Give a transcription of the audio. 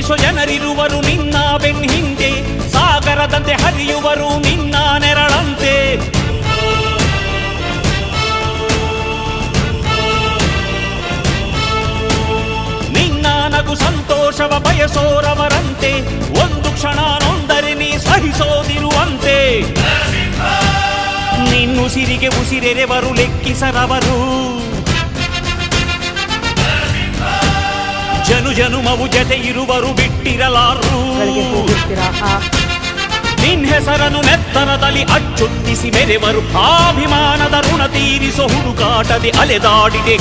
ಪ್ರೀತಿಸೋ ಜನರಿರುವರು ನಿನ್ನ ಬೆನ್ ಹಿಂದೆ, ಸಾಗರದಂತೆ ಹರಿಯುವರು ನಿನ್ನ ನೆರಳಂತೆ. ನಿನ್ನ ನಗು ಸಂತೋಷವ ಬಯಸೋರವರಂತೆ, ಒಂದು ಕ್ಷಣ ನೊಂದರೆ ನೀ ಸಹಿಸೋದಿರುವಂತೆ. ನಿನ್ನುಸಿರಿಗೆ ಉಸಿರೆರೆವರು ಲೆಕ್ಕಿಸರವರು, ಜನು ಜನುಮವು ಜತೆ ಇರುವರು ಬಿಟ್ಟಿರಲಾರು. ನಿನ್ ಹೆಸರನ್ನು ನೆತ್ತರದಲ್ಲಿ ಅಚ್ಚೊತ್ತಿಸಿ ಮೆರೆವರು, ಅಭಿಮಾನದ ಋಣ ತೀರಿಸೋ ಹುಡುಕಾಟದೆ ಅಲೆದಾಡಿದೆ.